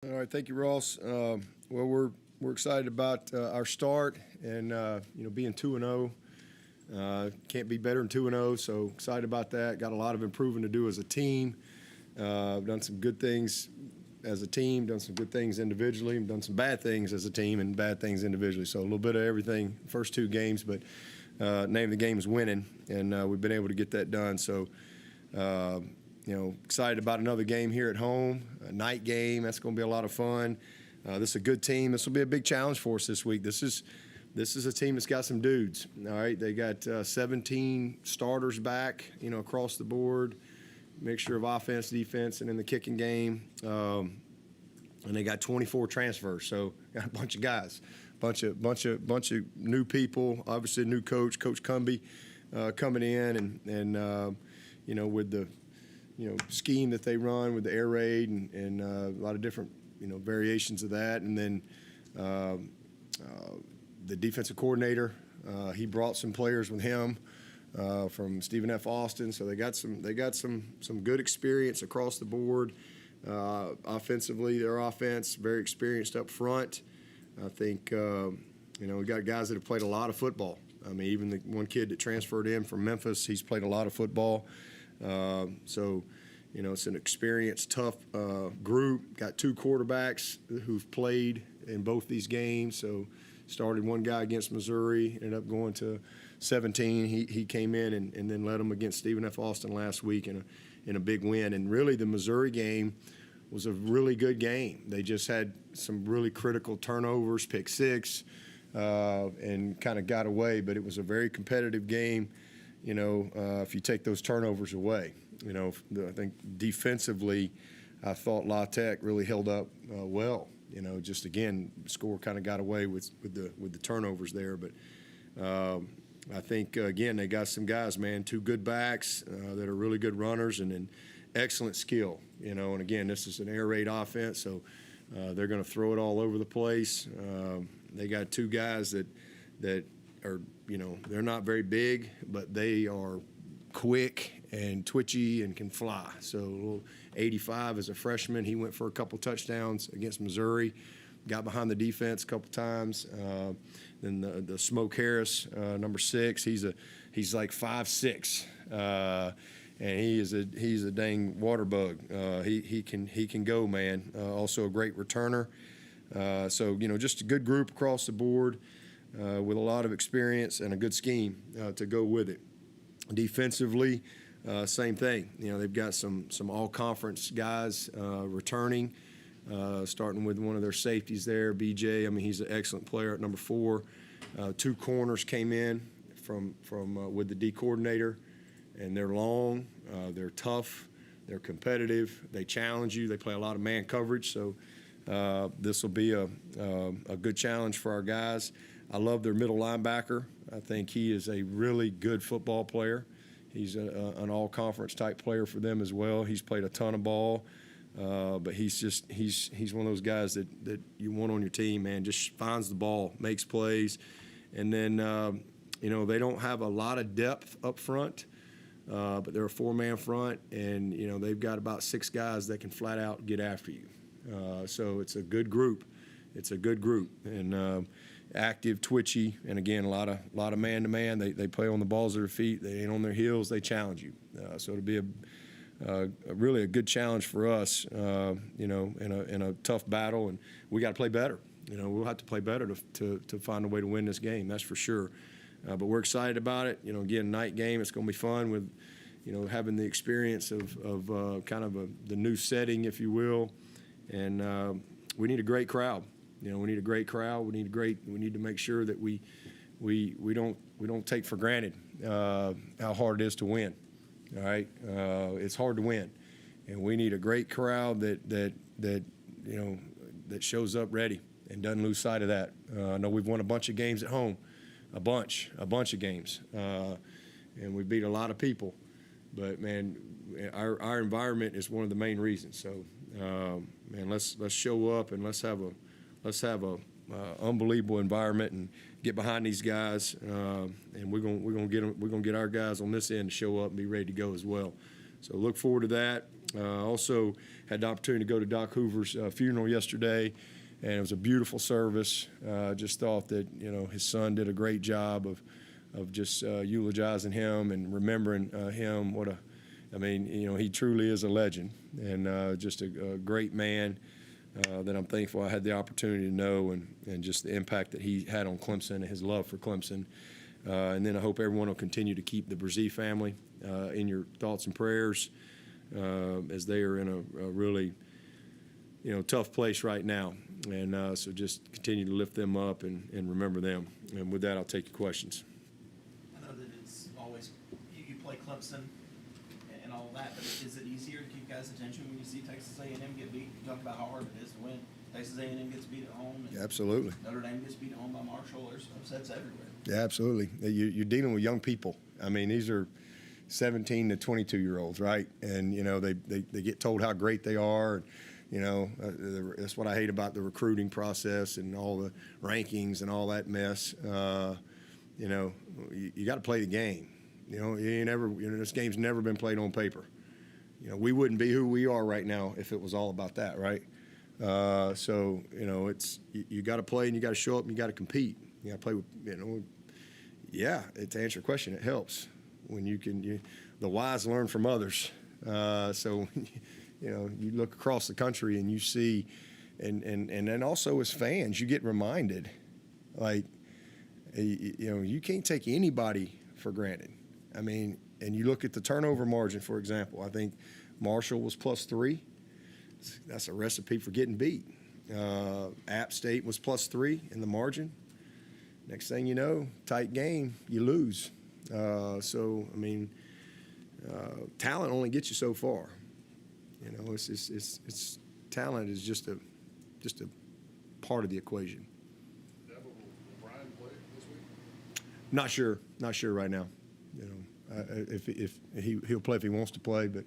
All right, thank you, Ross. Well, we're excited about our start and being 2-0. Can't be better than 2-0, so excited about that. Got a lot of improving to do as a team. Done some good things as a team, done some good things individually, done some bad things as a team and bad things individually. So a little bit of everything first two games, but name of the game is winning, and we've been able to get that done. So excited about another game here at home, a night game. That's going to be a lot of fun. This is a good team. This will be a big challenge for us this week. This is a team that's got some dudes. All right, they got 17 starters back, across the board, mixture of offense, defense, and in the kicking game. And they got 24 transfers, so got a bunch of guys, bunch of new people. Obviously, a new coach, Coach Cumby, coming in, and with the scheme that they run with the air raid and a lot of different variations of that, and then the defensive coordinator, he brought some players with him from Stephen F. Austin, so they got some good experience across the board. Offensively, their offense very experienced up front. I think we got guys that have played a lot of football. I mean, even the one kid that transferred in from Memphis, he's played a lot of football. So it's an experienced, tough group. Got two quarterbacks who've played in both these games. So started one guy against Missouri, ended up going to 17. He came in and then led them against Stephen F. Austin last week in a big win. And really the Missouri game was a really good game. They just had some really critical turnovers, pick six, and kind of got away. But it was a very competitive game. If you take those turnovers away, I think defensively, I thought La.Tech really held up well. Just again, score kind of got away with the turnovers there, but I think again they got some guys, man, two good backs that are really good runners and then excellent skill. And again, this is an air raid offense, so they're going to throw it all over the place. They got two guys that are, they're not very big, but they are quick and twitchy and can fly. So 85 as a freshman, he went for a couple touchdowns against Missouri, got behind the defense a couple times. Then the Smoke Harris, number 6, he's like 5'6", and he's a dang water bug. He can go, man. Also a great returner. So just a good group across the board. With a lot of experience and a good scheme to go with it. Defensively, same thing. They've got some all-conference guys returning, starting with one of their safeties there, BJ. I mean, he's an excellent player at number 4. Two corners came in from with the D coordinator, and they're long, they're tough, they're competitive, they challenge you, they play a lot of man coverage, so this will be a good challenge for our guys. I love their middle linebacker. I think he is a really good football player. He's an all-conference type player for them as well. He's played a ton of ball, but he's one of those guys that you want on your team, man. Just finds the ball, makes plays, and then they don't have a lot of depth up front, but they're a 4-man front, and they've got about 6 guys that can flat out get after you. So it's a good group. It's a good group, and active, twitchy, and again, a lot of man-to-man. They play on the balls of their feet. They ain't on their heels. They challenge you. So it'll be really a good challenge for us, in a tough battle, and we got to play better. We'll have to play better to find a way to win this game. That's for sure. But we're excited about it. Again, night game. It's going to be fun with, having the experience of kind of the new setting, if you will, and we need a great crowd. We need a great crowd. We need to make sure that we don't take for granted how hard it is to win. All right, it's hard to win, and we need a great crowd that shows up ready and doesn't lose sight of that. I know we've won a bunch of games at home, a bunch of games, and we beat a lot of people. But man, our environment is one of the main reasons. So man, let's show up and let's have a unbelievable environment and get behind these guys, and we're gonna get our guys on this end to show up and be ready to go as well. So look forward to that. Also had the opportunity to go to Doc Hoover's funeral yesterday, and it was a beautiful service. Just thought that, his son did a great job of just eulogizing him and remembering him. He truly is a legend, and just a great man that I'm thankful I had the opportunity to know, and just the impact that he had on Clemson and his love for Clemson. And then I hope everyone will continue to keep the Brzee family in your thoughts and prayers as they are in a really, tough place right now. And so just continue to lift them up and remember them. And with that, I'll take your questions. I know that it's always, you play Clemson and all of that, but is it easier to keep guys' attention when you see Texas A&M get beat? You talk about how hard it is to win. Texas A&M gets beat at home. And Absolutely. Notre Dame gets beat at home by Marshall. There's upsets everywhere. Yeah, absolutely. You're dealing with young people. These are 17 to 22-year-olds, right? And, they get told how great they are. That's what I hate about the recruiting process and all the rankings and all that mess. You got to play the game. This game's never been played on paper. We wouldn't be who we are right now if it was all about that, right? So you got to play and you got to show up and you got to compete. You got to play with, to answer your question, it helps when the wise learn from others. So, you look across the country and you see, and then also as fans, you get reminded, like, you can't take anybody for granted. And you look at the turnover margin, for example. I think Marshall was +3. That's a recipe for getting beat. App State was +3 in the margin. Next thing you know, tight game, you lose. Talent only gets you so far. It's talent is just a part of the equation. Dabo, will Brian play this week? Not sure right now. If he'll play if he wants to play, but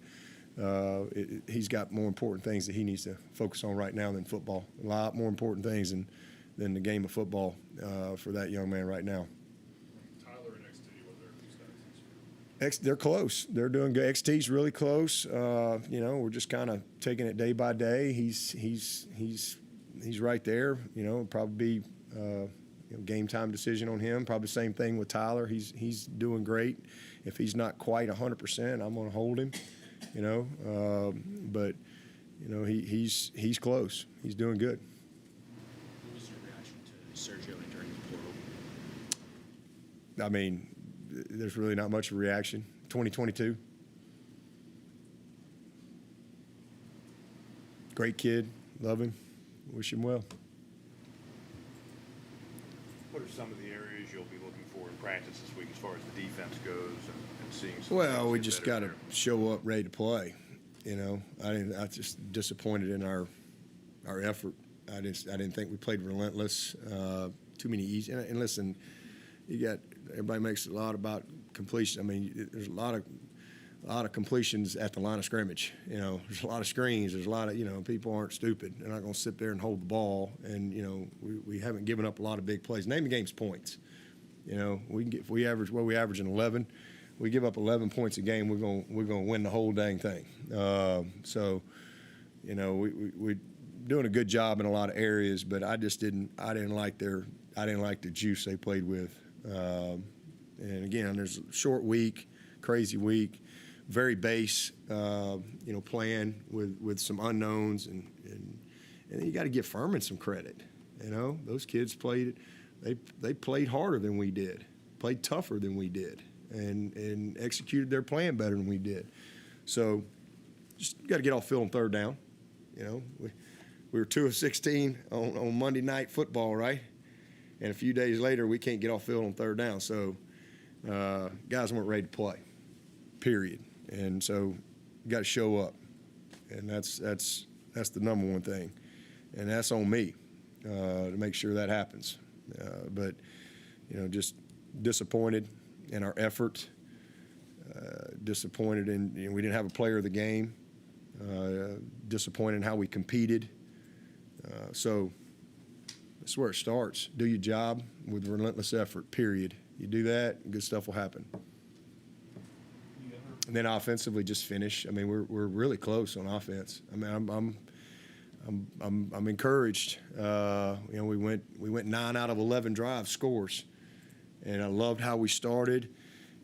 he's got more important things that he needs to focus on right now than football. A lot more important things than the game of football for that young man right now. Tyler and XT, what their stats? They're close. They're doing good. XT's really close. We're just kind of taking it day by day. He's right there. Probably be game time decision on him. Probably the same thing with Tyler. He's doing great. If he's not quite 100%, I'm going to hold him. But he's close. He's doing good. What was your reaction to Sergio entering the portal? There's really not much of a reaction. 2022. Great kid. Love him. Wish him well. What are some of the areas you'll be looking for in practice this week as far as the defense goes and seeing some? Well, we just got to show up ready to play. I just disappointed in our effort. I didn't think we played relentless. Too many easy. And listen, everybody makes a lot about completion. There's a lot of completions at the line of scrimmage. There's a lot of screens. There's a lot of people aren't stupid. They're not going to sit there and hold the ball. And we haven't given up a lot of big plays. Name the game's points. If we average we average in 11. We give up 11 points a game, we're going to win the whole dang thing. We're doing a good job in a lot of areas, but I didn't like the juice they played with. And again, there's a short week, crazy week, very base, playing with some unknowns, and then you got to give Furman some credit. Those kids played harder than we did, played tougher than we did. And executed their plan better than we did. So just got to get off field on third down. We were 2 of 16 on Monday Night Football, right? And a few days later, we can't get off field on third down. So guys weren't ready to play, period. And so you got to show up, and that's the number one thing, and that's on me to make sure that happens. But just disappointed in our effort, disappointed in we didn't have a player of the game, disappointed in how we competed. So that's where it starts. Do your job with relentless effort, period. You do that, good stuff will happen. And then offensively, just finish. I mean, we're really close on offense. I mean, I'm encouraged. We went 9 out of 11 drive scores, and I loved how we started.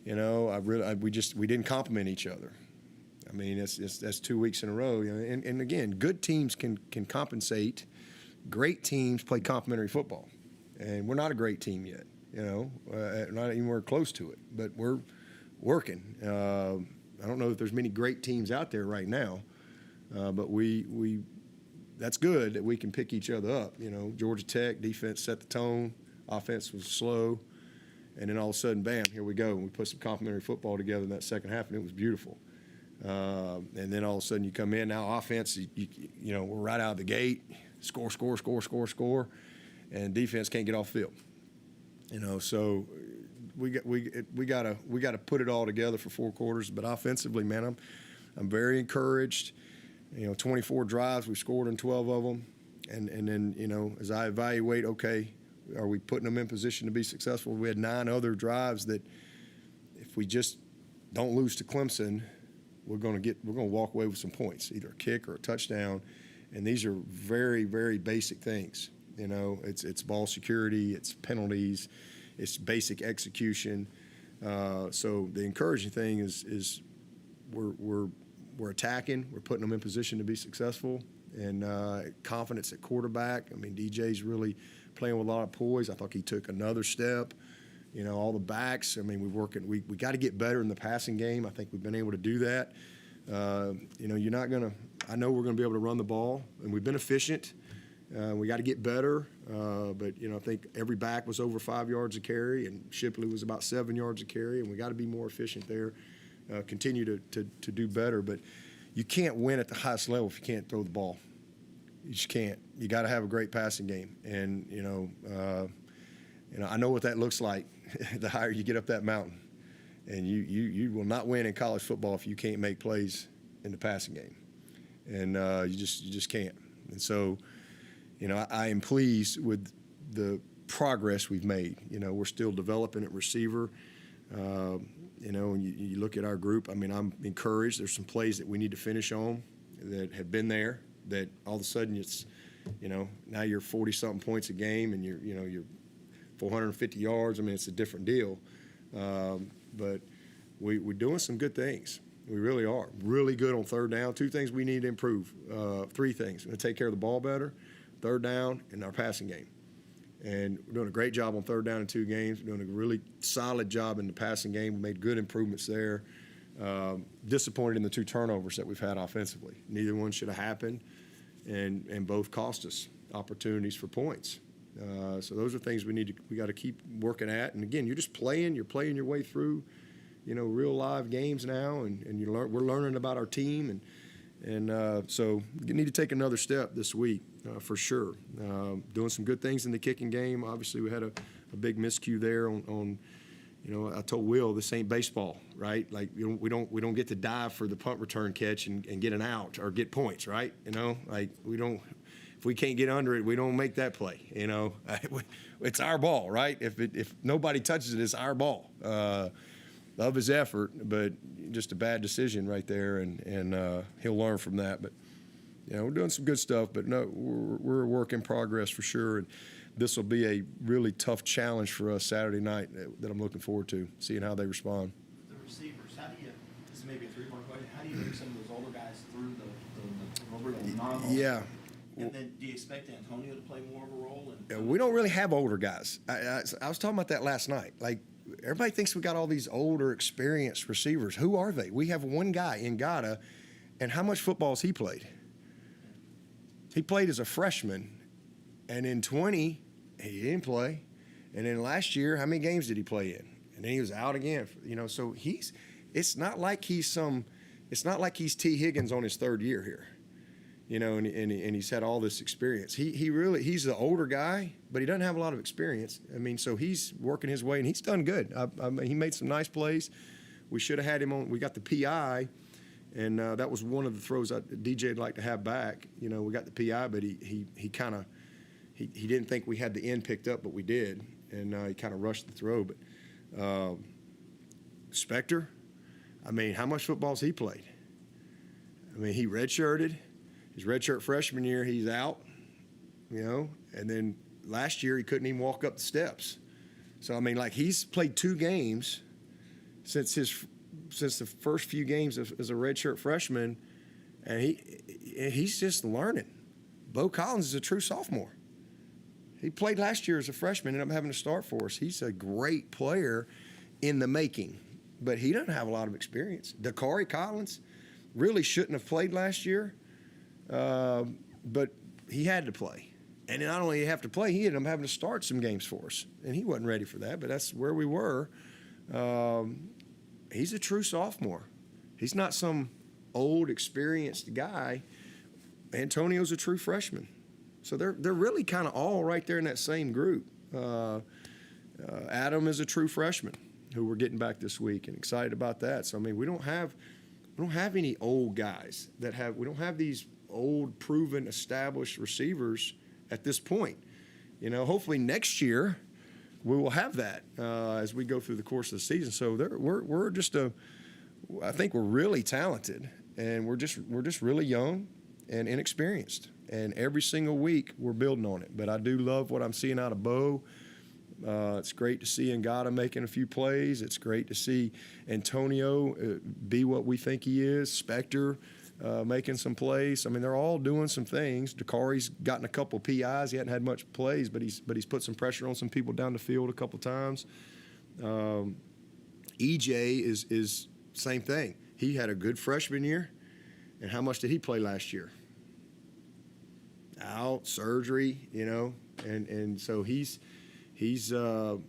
We didn't compliment each other. I mean, that's 2 weeks in a row. And again, good teams can compensate. Great teams play complementary football, and we're not a great team yet. Not anywhere close to it, but we're working. I don't know if there's many great teams out there right now, but we that's good that we can pick each other up. Georgia Tech defense set the tone, offense was slow, and then all of a sudden, bam, here we go. And we put some complimentary football together in that second half, and it was beautiful. And then all of a sudden you come in now, offense, we're right out of the gate, score, and defense can't get off field. So we got to put it all together for 4 quarters. But offensively, man, I'm very encouraged. 24 drives, we scored in 12 of them, and then as I evaluate, okay, are we putting them in position to be successful? We had 9 other drives that if we just don't lose to Clemson, we're going to walk away with some points, either a kick or a touchdown, and these are very, very basic things. It's ball security, it's penalties, it's basic execution. So the encouraging thing is we're attacking, we're putting them in position to be successul, and confidence at quarterback. I mean, DJ's really playing with a lot of poise. I thought he took another step. All the backs. I mean, we got to get better in the passing game. I think we've been able to do that. You're not gonna. I know we're gonna be able to run the ball, and we've been efficient. We got to get better, but I think every back was over 5 yards a carry, and Shipley was about 7 yards a carry, and we got to be more efficient there. Continue to do better, but you can't win at the highest level if you can't throw the ball. You just can't. You got to have a great passing game, and I know what that looks like. The higher you get up that mountain, and you will not win in college football if you can't make plays in the passing game, and you just can't. And so, I am pleased with the progress we've made. We're still developing at receiver. When you look at our group, I mean, I'm encouraged. There's some plays that we need to finish on that have been there. That all of a sudden it's, now you're 40-something points a game, and you're 450 yards. I mean, it's a different deal. But we're doing some good things. We really are. Really good on third down. 2 things we need to improve. 3 things. We're going to take care of the ball better, third down, and our passing game. And we're doing a great job on third down in 2 games. We're doing a really solid job in the passing game. We made good improvements there. Disappointed in the 2 turnovers that we've had offensively. Neither one should have happened, and both cost us opportunities for points. So those are things we got to keep working at. And again, you're playing your way through, real live games now, and we're learning about our team, and so you need to take another step this week for sure. Doing some good things in the kicking game. Obviously, we had a big miscue there on I told Will, this ain't baseball, right? Like we don't get to dive for the punt return catch and get an out or get points, right? Like we don't. If we can't get under it, we don't make that play. It's our ball, right? If nobody touches it, it's our ball. Love his effort, but just a bad decision right there, and he'll learn from that. But we're doing some good stuff. But no, we're a work in progress for sure. And this will be a really tough challenge for us Saturday night that I'm looking forward to, seeing how they respond. The receivers, how do you? This may be a 3-part question. How do you bring some of those older guys through the non-ball? Yeah. And then, do you expect Antonio to play more of a role? We don't really have older guys. I was talking about that last night. Like, everybody thinks we got all these older, experienced receivers. Who are they? We have one guy, Ngata, and how much football has he played? He played as a freshman, and in 20, he didn't play. And then last year, how many games did he play in? And then he was out again. So it's not like he's T. Higgins on his 3rd year here. And he's had all this experience. He's the older guy, but he doesn't have a lot of experience. I mean, so he's working his way, and he's done good. I mean, he made some nice plays. We should have had him on. We got the PI, and that was one of the throws DJ'd like to have back. We got the PI, but he didn't think we had the end picked up, but we did, and he kind of rushed the throw. But Spector, I mean, how much football's he played? I mean, he redshirted. His redshirt freshman year, he's out, and then last year he couldn't even walk up the steps. So, I mean, like, he's played 2 games since the first few games as a redshirt freshman, and he's just learning. Bo Collins is a true sophomore. He played last year as a freshman, ended up having to start for us. He's a great player in the making, but he doesn't have a lot of experience. Dakari Collins really shouldn't have played last year, but he had to play. And not only did he have to play, he ended up having to start some games for us, and he wasn't ready for that, but that's where we were. He's a true sophomore. He's not some old, experienced guy. Antonio's a true freshman. So they're really kind of all right there in that same group. Adam is a true freshman who we're getting back this week, and excited about that. So I mean, we don't have any old guys we don't have these old, proven, established receivers at this point. Hopefully next year we will have that as we go through the course of the season. So we're just I think we're really talented, and we're just really young and inexperienced. And every single week we're building on it. But I do love what I'm seeing out of Bo. It's great to see Ngata making a few plays. It's great to see Antonio be what we think he is. Spector making some plays. I mean, they're all doing some things. Dakari's gotten a couple PIs. He hadn't had much plays, but he's put some pressure on some people down the field a couple times. EJ is same thing. He had a good freshman year. And how much did he play last year? Out, surgery, and so he's and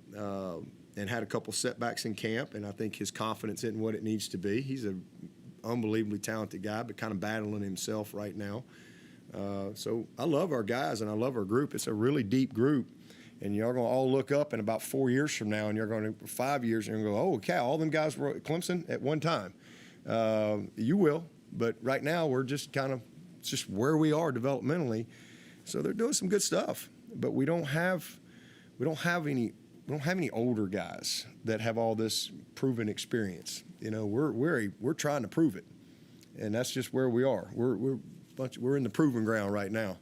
had a couple setbacks in camp, and I think his confidence isn't what it needs to be. He's an unbelievably talented guy, but kind of battling himself right now. So I love our guys, and I love our group. It's a really deep group, and you're going to all look up in about 4 years from now, and you're going to 5 years, and you're going to go, oh, okay, all them guys were at Clemson at one time. You will, but right now we're just it's just where we are developmentally. So they're doing some good stuff, but we don't have any older guys that have all this proven experience. We're trying to prove it, and that's just where we are. We're in the proving ground right now.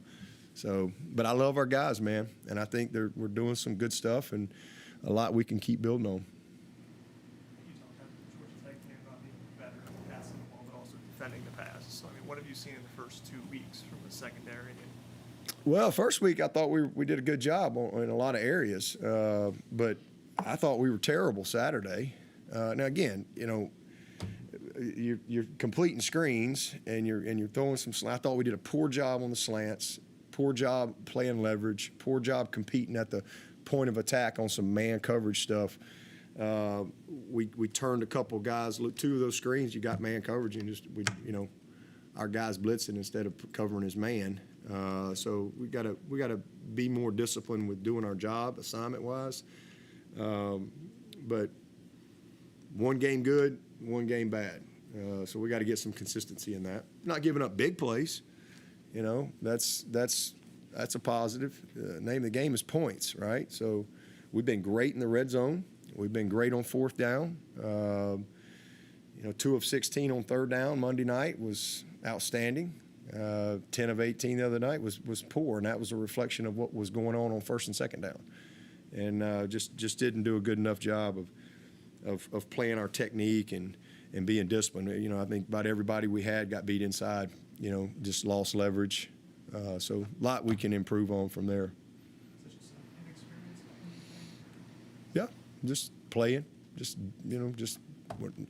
So, but I love our guys, man, and I think we're doing some good stuff and a lot we can keep building on. You talked about Georgia Tech game about being better at passing the ball, but also defending the pass. So, I mean, what have you seen in the first 2 weeks from the secondary? Well, first week I thought we did a good job in a lot of areas, but I thought we were terrible Saturday. Now again, you're completing screens and you're throwing some. I thought we did a poor job on the slants, poor job playing leverage, poor job competing at the point of attack on some man coverage stuff. We turned a couple guys. 2 of those screens you got man coverage and our guys blitzing instead of covering his man. So we gotta be more disciplined with doing our job assignment wise. But one game good, one game bad. So we got to get some consistency in that. Not giving up big plays. That's a positive. Name of the game is points, right? So we've been great in the red zone. We've been great on 4th down. 2 of 16 on 3rd down Monday night was outstanding. 10 of 18 the other night was poor, and that was a reflection of what was going on 1st and 2nd down, and just didn't do a good enough job of playing our technique and being disciplined. I think about everybody we had got beat inside. Just lost leverage. So a lot we can improve on from there. Yeah, just playing.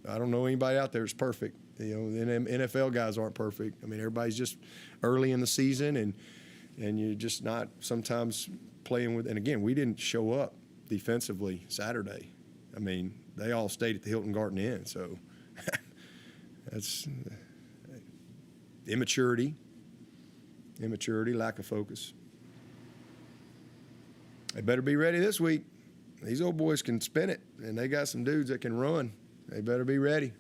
I don't know anybody out there that's perfect. The NFL guys aren't perfect. I mean, everybody's just early in the season, and you're just not sometimes playing with. And again, we didn't show up defensively Saturday. I mean, they all stayed at the Hilton Garden Inn, so that's immaturity, lack of focus. They better be ready this week. These old boys can spin it, and they got some dudes that can run. They better be ready.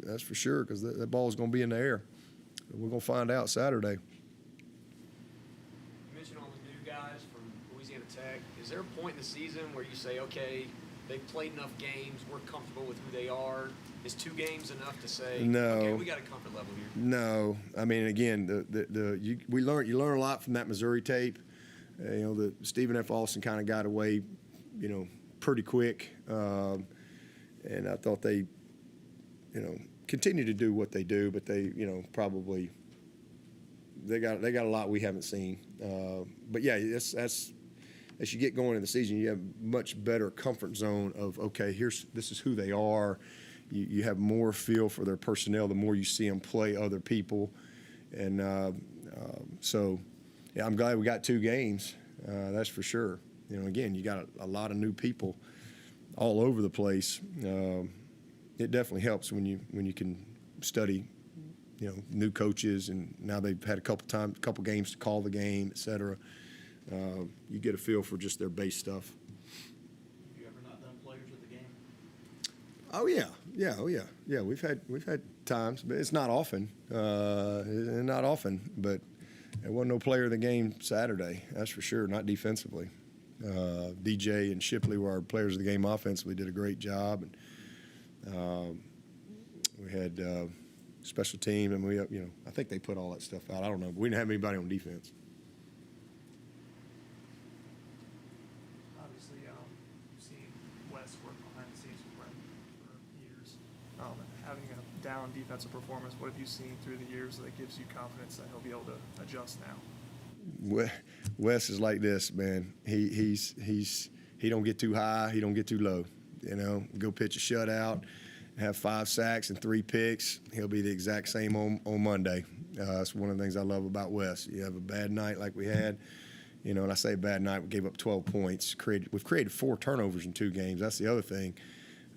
That's for sure, because that ball is going to be in the air. We're going to find out Saturday. You mentioned all the new guys from Louisiana Tech. Is there a point in the season where you say, okay, they've played enough games, we're comfortable with who they are? Is 2 games enough to say, No. okay, we got a comfort level here? No, I mean, again, you learn a lot from that Missouri tape. The Stephen F. Austin kind of got away, pretty quick, and I thought they, continue to do what they do, but they, probably they got a lot we haven't seen. But yeah, that's as you get going in the season, you have much better comfort zone of, okay, this is who they are. You have more feel for their personnel the more you see them play other people. And so, yeah, I'm glad we got 2 games. That's for sure. Again, you got a lot of new people all over the place. It definitely helps when you can study, new coaches, and now they've had a couple games to call the game, et cetera. You get a feel for just their base stuff. Have you ever not done players of the game? Oh yeah. We've had times, but it's not often. Not often, but there wasn't no player of the game Saturday. That's for sure. Not defensively. DJ and Shipley were our players of the game offensively. Did a great job, and we had special team, and I think they put all that stuff out. I don't know, but we didn't have anybody on defense. Obviously, you've seen Wes work behind the scenes with Brent for years. Having a down defensive performance, what have you seen through the years that gives you confidence that he'll be able to adjust now? Wes is like this, man. He don't get too high, he don't get too low. Go pitch a shutout, have 5 sacks and 3 picks. He'll be the exact same on Monday. That's one of the things I love about Wes. You have a bad night like we had, and I say bad night, we gave up 12 points. We've created 4 turnovers in 2 games. That's the other thing,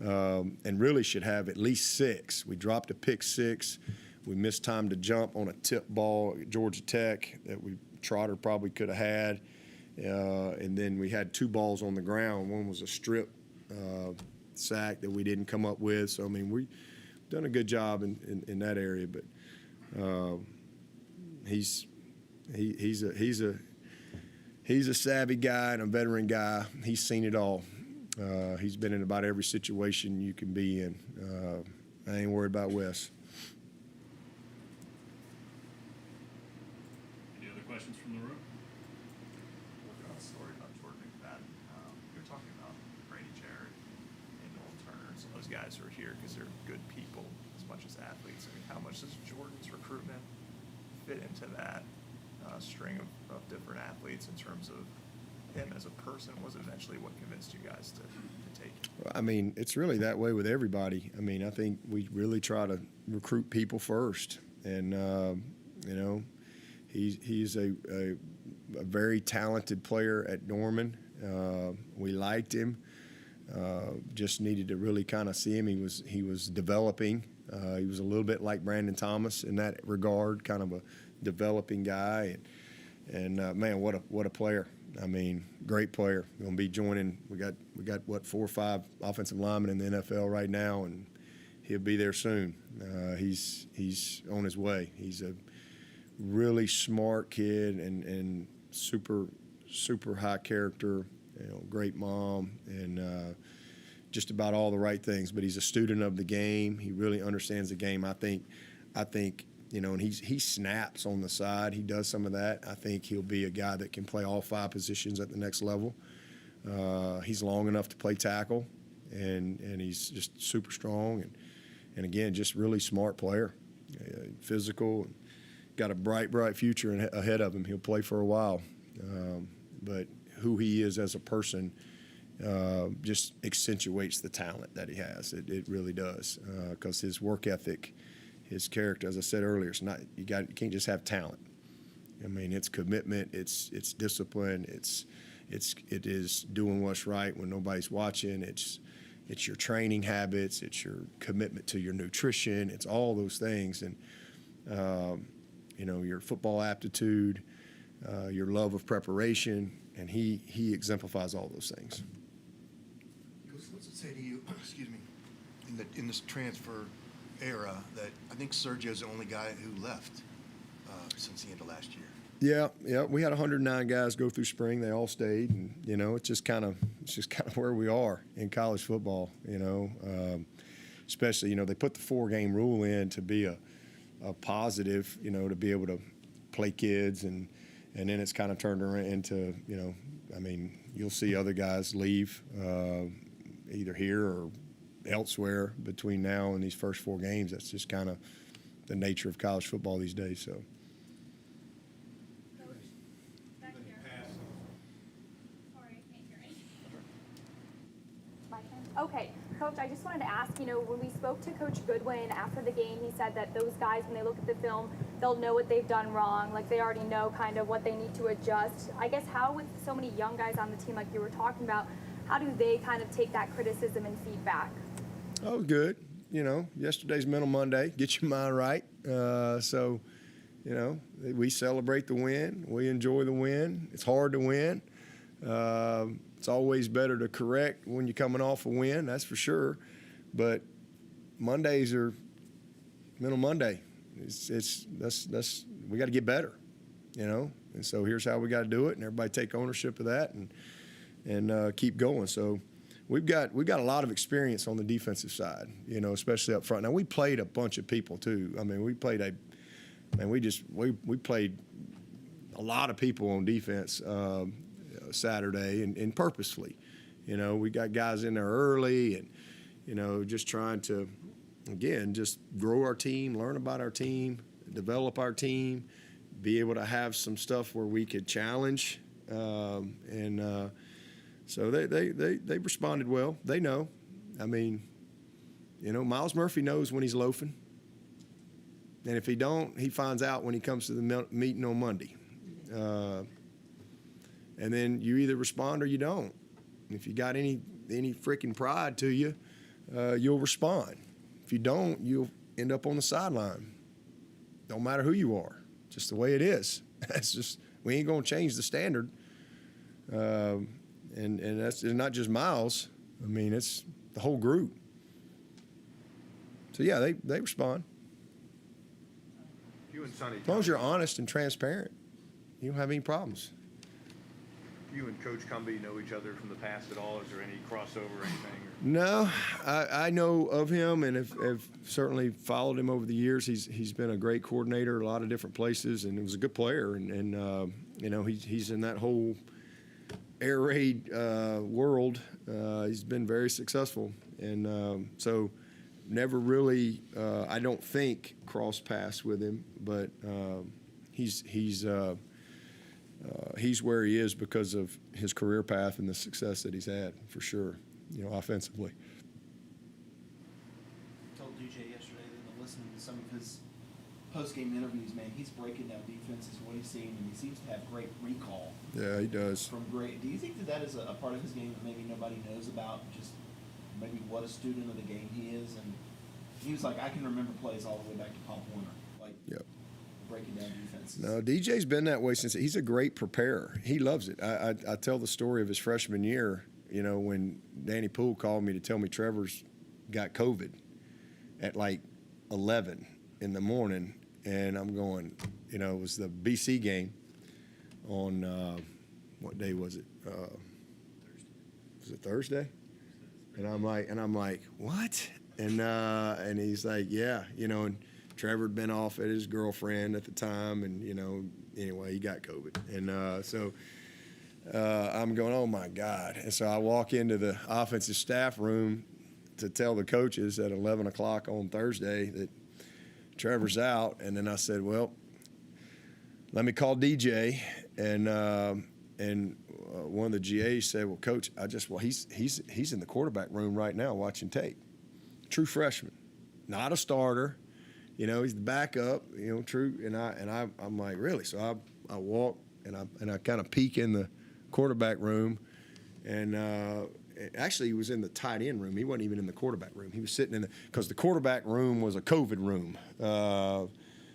and really should have at least 6. We dropped a pick 6. We missed time to jump on a tip ball at Georgia Tech that Trotter probably could have had. And then we had 2 balls on the ground. One was a strip sack that we didn't come up with. So, I mean, we've done a good job in that area. But he's a savvy guy and a veteran guy. He's seen it all. He's been in about every situation you can be in. I ain't worried about Wes. Any other questions from the room? Working on a story about Jordan McFadden. You're talking about Brady Jarrett and Nolan Turner and some of those guys who are here because they're good people as much as athletes. I mean, how much does Jordan's recruitment fit into that string of different athletes in terms of him as a person? Was eventually what convinced you guys to take him? I mean, it's really that way with everybody. I mean, I think we really try to recruit people first. And, he's a very talented player at Norman. We liked him. Just needed to really kind of see him. He was developing. He was a little bit like Brandon Thomas in that regard, kind of a developing guy. And man, what a player. I mean, great player. Going to be joining. We got 4 or 5 offensive linemen in the NFL right now, and he'll be there soon. He's on his way. He's a really smart kid and super high character. Great mom and just about all the right things. But he's a student of the game. He really understands the game. I think. And he snaps on the side. He does some of that. I think he'll be a guy that can play all 5 positions at the next level. He's long enough to play tackle, and he's just super strong. And again, just really smart player, physical, got a bright future ahead of him. He'll play for a while. But who he is as a person just accentuates the talent that he has. It really does, because his work ethic, his character, as I said earlier, it's not you can't just have talent. I mean, it's commitment, it's discipline, it is doing what's right when nobody's watching. It's your training habits, it's your commitment to your nutrition, it's all those things, and your football aptitude, your love of preparation, and he exemplifies all those things. What's it say to you, excuse me, in this transfer era that I think Sergio's the only guy who left since the end of last year? Yeah, we had 109 guys go through spring. They all stayed, and it's just kind of where we are in college football. Especially they put the 4-game rule in to be a positive. To be able to play kids, and then it's kind of turned around into you'll see other guys leave either here or elsewhere between now and these first 4 games. That's just kind of the nature of college football these days. So. Back here. Sorry, I can't hear anything. Okay, Coach, I just wanted to ask, when we spoke to Coach Goodwin after the game, he said that those guys, when they look at the film, they'll know what they've done wrong. Like, they already know kind of what they need to adjust. I guess how, with so many young guys on the team like you were talking about, how do they kind of take that criticism and feedback? Oh, good. Yesterday's Mental Monday. Get your mind right. So, we celebrate the win. We enjoy the win. It's hard to win. It's always better to correct when you're coming off a win, that's for sure. But Mondays are Mental Monday. That's we got to get better, And so here's how we got to do it, and everybody take ownership of that and keep going. So we've got a lot of experience on the defensive side, especially up front. Now we played a bunch of people too. I mean, we played we played a lot of people on defense Saturday and purposefully. We got guys in there early and just trying to again just grow our team, learn about our team, develop our team, be able to have some stuff where we could challenge so they responded well. They know. I mean, Miles Murphy knows when he's loafing. And if he don't, he finds out when he comes to the meeting on Monday. And then you either respond or you don't. If you got any freaking pride to you, you'll respond. If you don't, you'll end up on the sideline. Don't matter who you are. Just the way it is. That's just, we ain't going to change the standard. And that's not just Miles. I mean, it's the whole group. So, yeah, they respond. You and Sonny. As long as you're honest and transparent, you don't have any problems. You and Coach Cumbie know each other from the past at all? Is there any crossover or anything? No, I know of him and have certainly followed him over the years. He's been a great coordinator a lot of different places, and he was a good player. And he's in that whole air raid world. He's been very successful, and so never really, I don't think, crossed paths with him. But he's where he is because of his career path and the success that he's had, for sure, offensively. I told DJ yesterday that listening to some of his post-game interviews, man, he's breaking down defenses, what he's seeing, and he seems to have great recall. Yeah, he does. From great. Do you think that is a part of his game that maybe nobody knows about, just maybe what a student of the game he is? And he was like, I can remember plays all the way back to Pop Warner, like breaking down defenses. No, DJ's been that way since he's a great preparer. He loves it. I tell the story of his freshman year, when Danny Poole called me to tell me Trevor's got COVID at like 11 in the morning, and I'm going, it was the BC game on, what day was it? Was it Thursday? And I'm like, what? And he's like, yeah, and Trevor had been off at his girlfriend at the time, and anyway, he got COVID, and so I'm going, oh my God! And so I walk into the offensive staff room to tell the coaches at 11 o'clock on Thursday that Trevor's out, and then I said, well, let me call DJ, and one of the GAs said, well, Coach, he's in the quarterback room right now watching tape. True freshman, not a starter. He's the backup. True. And I'm like, really? So I walk and I kind of peek in the quarterback room, and actually he was in the tight end room. He wasn't even in the quarterback room. He was sitting because the quarterback room was a COVID room.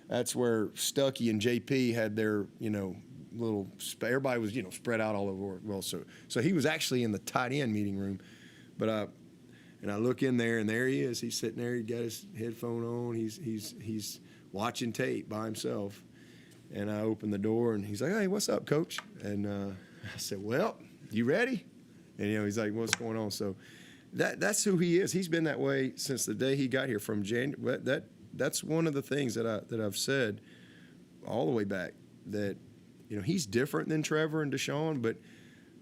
That's where Stuckey and JP had their little. Everybody was spread out all over. Well, so he was actually in the tight end meeting room, but I look in there, and there he is. He's sitting there. He got his headphone on. He's watching tape by himself. And I opened the door, and he's like, "Hey, what's up, Coach?" And I said, "Well, you ready?" And he's like, "What's going on?" So that's who he is. He's been that way since the day he got here. From January, that's one of the things that I've said all the way back, that he's different than Trevor and Deshaun, but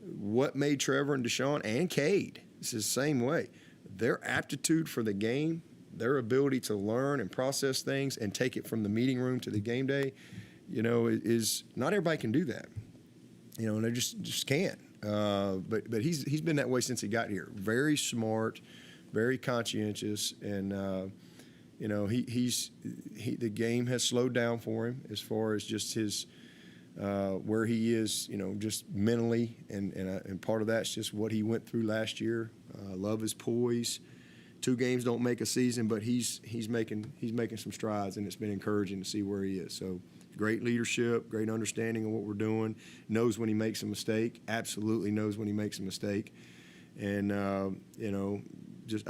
what made Trevor and Deshaun and Cade, it's the same way. Their aptitude for the game, their ability to learn and process things and take it from the meeting room to the game day, is not everybody can do that. And they just can't. But he's been that way since he got here. Very smart, very conscientious, and the game has slowed down for him as far as just his where he is, just mentally, and part of that's just what he went through last year. Love his poise. 2 games don't make a season, but he's making some strides, and it's been encouraging to see where he is. So great leadership, great understanding of what we're doing. Knows when he makes a mistake. Absolutely knows when he makes a mistake, and I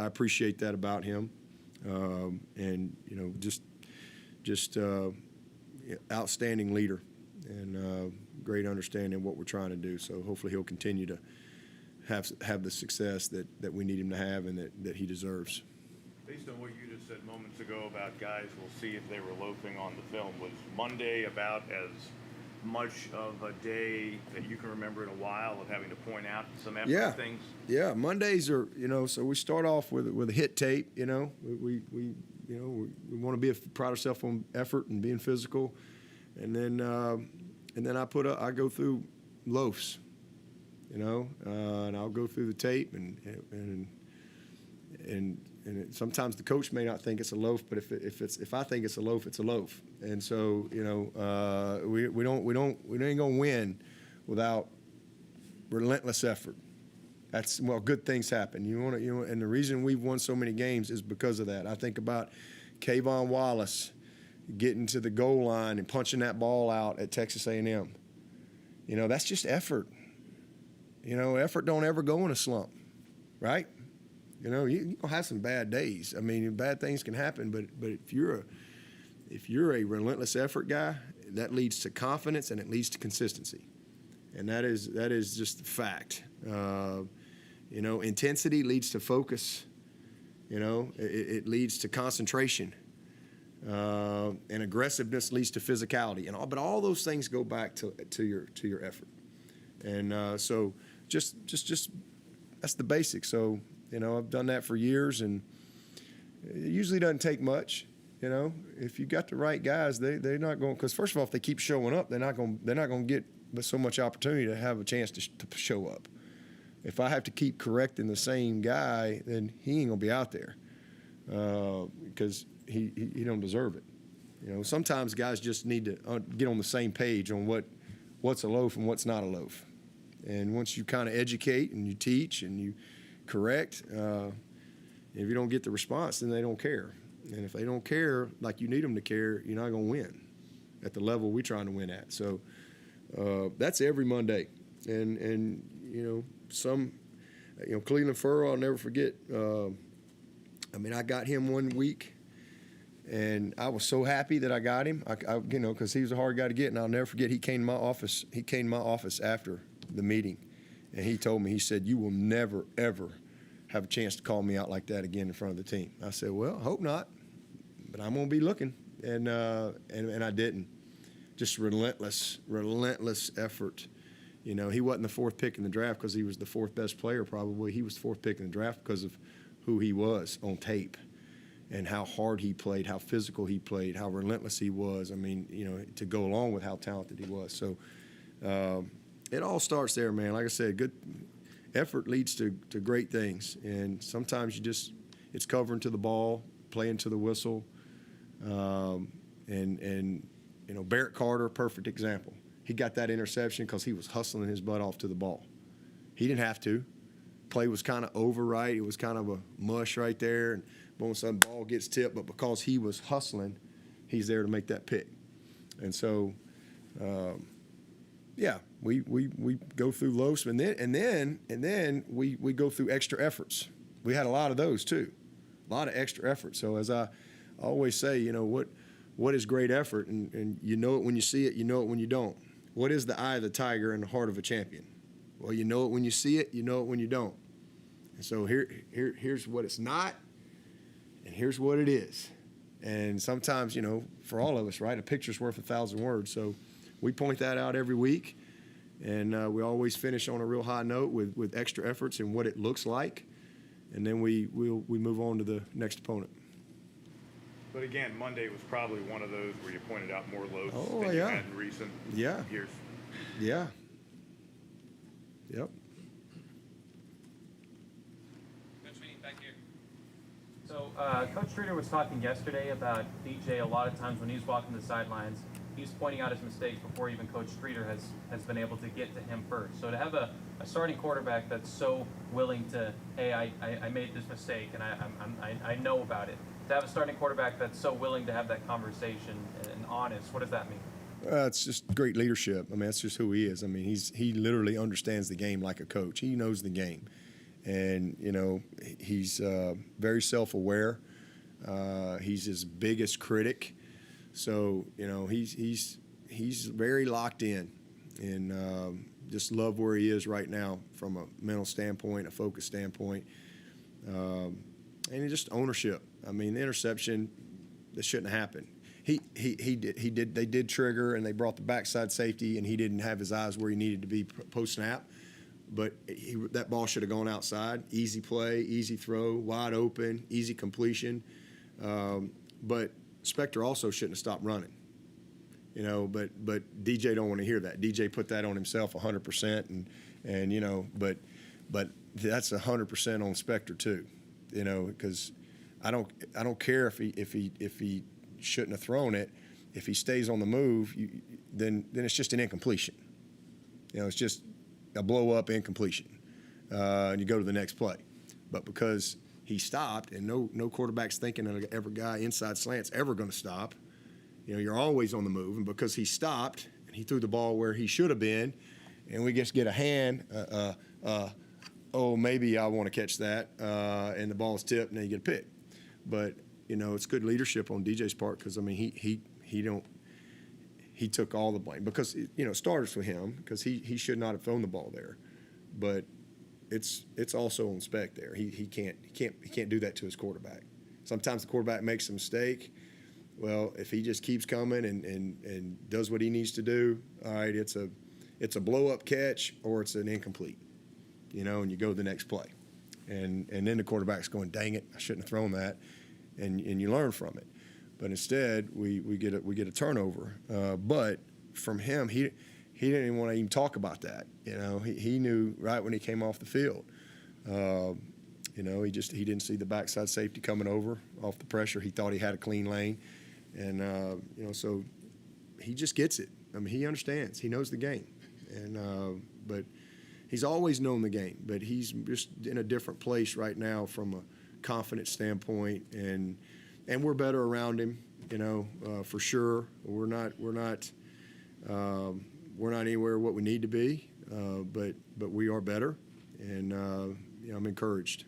appreciate that about him. And just outstanding leader, and great understanding of what we're trying to do. So hopefully he'll continue to have the success that we need him to have, and that he deserves. Based on what you just said moments ago about guys, we'll see if they were loafing on the film, was Monday about as much of a day that you can remember in a while of having to point out some effort things? Yeah, Mondays are, so we start off with a hit tape, we want to be proud of ourselves on effort and being physical. And then I go through loafs, and I'll go through the tape, and sometimes the coach may not think it's a loaf, but if I think it's a loaf, it's a loaf. And so we ain't gonna win without relentless effort. Good things happen. And the reason we've won so many games is because of that. I think about Kayvon Wallace getting to the goal line and punching that ball out at Texas A&M. That's just effort. Effort don't ever go in a slump, right? You gonna have some bad days. I mean, bad things can happen, but if you're a relentless effort guy, that leads to confidence, and it leads to consistency, and that is just the fact. Intensity leads to focus. It leads to concentration, and aggressiveness leads to physicality, but all those things go back to your effort, and so just that's the basics. So I've done that for years, and it usually doesn't take much. If you got the right guys, they're not going, because first of all, if they keep showing up, they're not going to get so much opportunity to have a chance to show up. If I have to keep correcting the same guy, then he ain't gonna be out there because he don't deserve it. Sometimes guys just need to get on the same page on what's a loaf and what's not a loaf. And once you kind of educate and you teach and you correct, if you don't get the response, then they don't care. And if they don't care like you need them to care, you're not gonna win at the level we're trying to win at. So that's every Monday, and Cleveland Furrow, I'll never forget. I got him one week, and I was so happy that I got him. Because he was a hard guy to get, and I'll never forget. He came to my office. He came to my office after the meeting, and he told me, he said, "You will never ever have a chance to call me out like that again in front of the team." I said, "Well, hope not, but I'm gonna be looking," and I didn't. Just relentless effort. He wasn't the 4th pick in the draft because he was the 4th best player probably. He was the 4th pick in the draft because of who he was on tape and how hard he played, how physical he played, how relentless he was. To go along with how talented he was. So it all starts there, man. Like I said, good effort leads to great things. And sometimes it's covering to the ball, playing to the whistle. Barrett Carter, perfect example. He got that interception because he was hustling his butt off to the ball. He didn't have to. Play was kind of over, right? It was kind of a mush right there, and all of a sudden ball gets tipped, but because he was hustling, he's there to make that pick. And so, we go through lows, and then we go through extra efforts. We had a lot of those too, a lot of extra efforts. So as I always say, what is great effort? And you know it when you see it, you know it when you don't. What is the eye of the tiger and the heart of a champion? Well, you know it when you see it, you know it when you don't. And so here's what it's not, and here's what it is. And sometimes, you know, for all of us, right, a picture's worth 1,000 words. So we point that out every week, and we always finish on a real high note with extra efforts and what it looks like, and then we move on to the next opponent. But again, Monday was probably one of those where you pointed out more lows Oh, than you yeah. had in recent Yeah. years. Yeah. Yep. Coach Swinney, back here. So, Coach Streeter was talking yesterday about DJ. A lot of times when he's walking the sidelines, he's pointing out his mistakes before even Coach Streeter has been able to get to him first. So to have a starting quarterback that's so willing to, hey, I made this mistake and I know about it. To have a starting quarterback that's so willing to have that conversation and honest, what does that mean? It's just great leadership. I mean, that's just who he is. I mean, he literally understands the game like a coach. He knows the game, and you know he's very self-aware. He's his biggest critic, so you know he's very locked in, and just love where he is right now from a mental standpoint, a focus standpoint, and just ownership. I mean, the interception that shouldn't happen. They did trigger, and they brought the backside safety, and he didn't have his eyes where he needed to be post snap. But that ball should have gone outside. Easy play, easy throw, wide open, easy completion. But Spector also shouldn't have stopped running. You know, but DJ don't want to hear that. DJ put that on himself 100%, and you know, but that's 100% on Spector too. You know, because I don't care if he shouldn't have thrown it. If he stays on the move, then it's just an incompletion. You know, it's just a blow-up incompletion, and you go to the next play. But because he stopped, and no quarterback's thinking that every guy inside slant's ever going to stop. You know, you're always on the move, and because he stopped and he threw the ball where he should have been, and we just get a hand. Oh, maybe I want to catch that, and the ball's tipped, and then you get a pick. But you know, it's good leadership on DJ's part because I mean he took all the blame because you know it starts with him because he should not have thrown the ball there, but it's also on Spec there. He can't do that to his quarterback. Sometimes the quarterback makes a mistake. Well, if he just keeps coming and does what he needs to do, all right, it's a blow up catch or it's an incomplete, you know, and you go to the next play, and then the quarterback's going, dang it, I shouldn't have thrown that. And you learn from it, but instead we get a turnover. But from him, he didn't even want to even talk about that. You know, he knew right when he came off the field. You know, he didn't see the backside safety coming over off the pressure. He thought he had a clean lane, and you know, so he just gets it. I mean, he understands. He knows the game, and but he's always known the game. But he's just in a different place right now from a confidence standpoint, and we're better around him, you know, for sure. We're not anywhere what we need to be, but we are better, and you know, I'm encouraged.